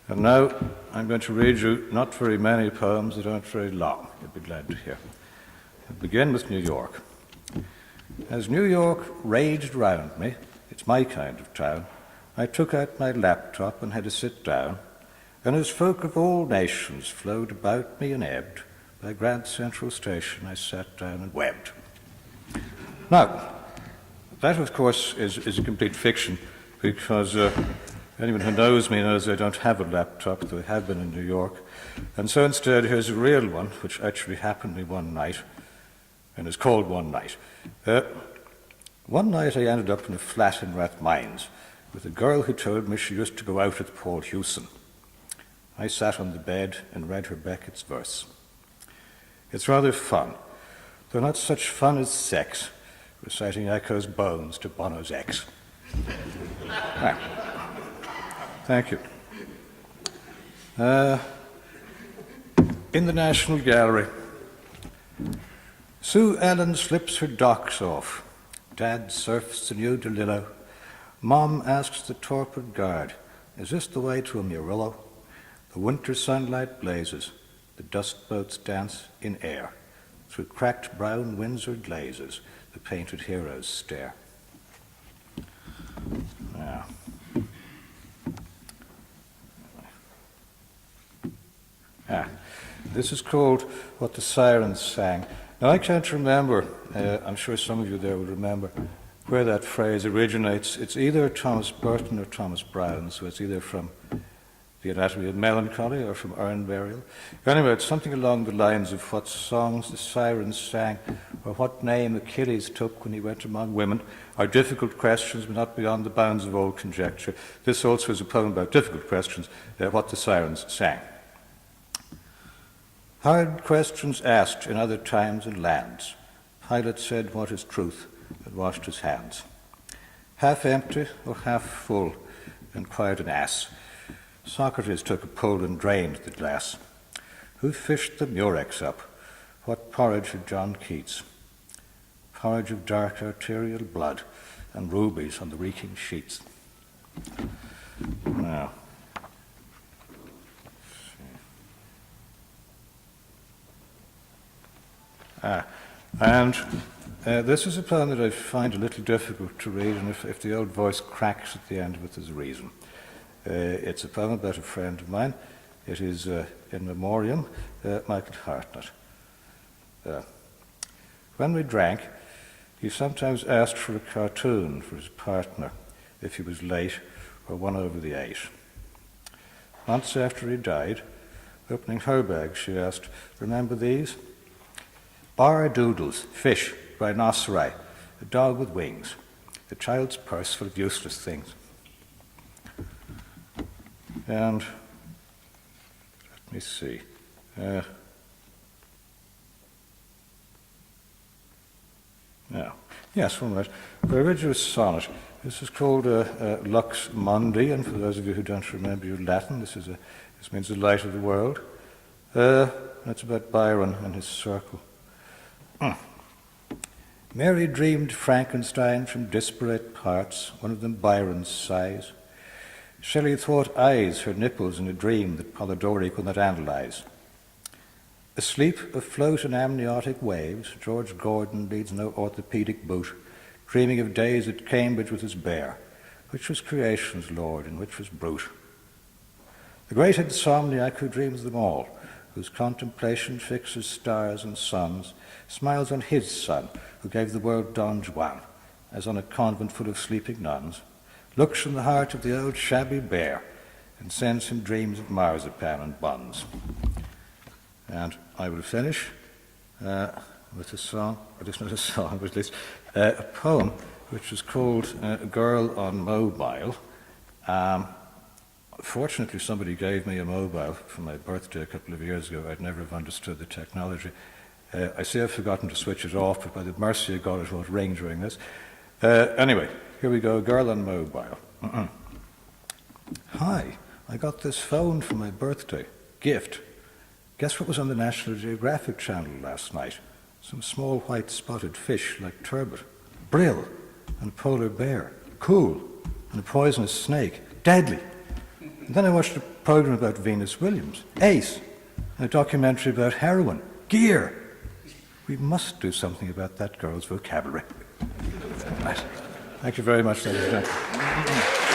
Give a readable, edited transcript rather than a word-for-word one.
And now I'm going to read you not very many poems that aren't very long. You'll be glad to hear. I'll begin with New York. As New York raged round me, it's my kind of town, I took out my laptop and had to sit down, and as folk of all nations flowed about me and ebbed, by Grand Central Station I sat down and webbed. Now, that of course is a complete fiction, because anyone who knows me knows I don't have a laptop, though I have been in New York. And so instead, here's a real one, which actually happened to me one night, and is called One Night. One night I ended up in a flat in Rathmines with a girl who told me she used to go out with Paul Hewson. I sat on the bed and read her Beckett's verse. It's rather fun, though not such fun as sex, reciting Echo's Bones to Bono's ex. Right. Thank you. In the National Gallery, Sue Ellen slips her docks off. Dad surfs the new DeLillo. Mom asks the torpid guard, is this the way to a Murillo? The winter sunlight blazes. The dust boats dance in air. Through cracked brown Windsor glazes, the painted heroes stare. Now, this is called What the Sirens Sang. Now, I can't remember, I'm sure some of you there will remember, where that phrase originates. It's either Thomas Burton or Thomas Brown, so it's either from The Anatomy of Melancholy or from Urn Burial. Anyway, it's something along the lines of what songs the sirens sang, or what name Achilles took when he went among women, are difficult questions but not beyond the bounds of old conjecture. This also is a poem about difficult questions, what the sirens sang. Hard questions asked in other times and lands. Pilate said, what is truth, and washed his hands. Half empty or half full, inquired an ass. Socrates took a pull and drained the glass. Who fished the murex up? What porridge had John Keats? Porridge of dark arterial blood and rubies on the reeking sheets. Now, this is a poem that I find a little difficult to read, and if the old voice cracks at the end of it, there's a reason. It's a poem about a friend of mine. It is in memoriam, Michael Hartnett. When we drank, he sometimes asked for a cartoon for his partner if he was late or 1 over the 8. Months after he died, opening her bag, she asked, remember these? Bar doodles, fish, rhinoceri, a dog with wings, a child's purse full of useless things. And let me see. Yes, one minute. The original sonnet. This is called Luxmundi, and for those of you who don't remember your Latin, this means the light of the world. That's about Byron and his circle. Mary dreamed Frankenstein from disparate parts, one of them Byron's size. Shelley thought eyes her nipples in a dream that Polidori could not analyze. Asleep, afloat in amniotic waves, George Gordon needs no orthopedic boot, dreaming of days at Cambridge with his bear, which was creation's lord and which was brute. The great insomniac who dreams them all, whose contemplation fixes stars and suns, smiles on his son, who gave the world Don Juan, as on a convent full of sleeping nuns, looks from the heart of the old shabby bear, and sends him dreams of marzipan and buns. And I will finish with a song, or it's not a song, but at least a poem, which is called A Girl on Mobile. Fortunately, somebody gave me a mobile for my birthday a couple of years ago. I'd never have understood the technology. I say I've forgotten to switch it off, but by the mercy of God, it won't ring during this. Anyway, here we go, A Girl on Mobile. Hi, I got this phone for my birthday. Gift. Guess what was on the National Geographic Channel last night? Some small white spotted fish like turbot. Brill and a polar bear. Cool. And a poisonous snake. Deadly. And then I watched a program about Venus Williams, Ace, and a documentary about heroin, Gear. We must do something about that girl's vocabulary. Right. Thank you very much, ladies and gentlemen.